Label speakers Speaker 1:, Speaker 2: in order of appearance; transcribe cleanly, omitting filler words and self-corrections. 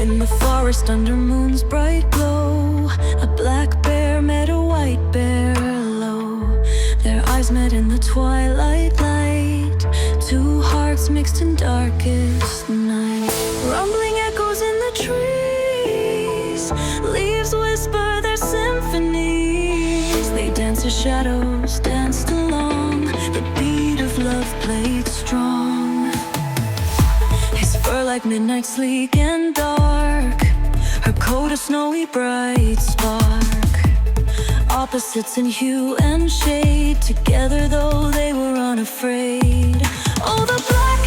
Speaker 1: In the forest under moon's bright glow, a black bear met a white bear low. Their eyes met in the twilight light, two hearts mixed in darkest night. Rumbling echoes in the trees, leaves whisper their symphonies. They danced as shadows danced along, the beat of love played strong. His fur like midnight, sleek and dark, her coat a snowy bright spark. Opposites in hue and shade, together though they were unafraid. Oh, the black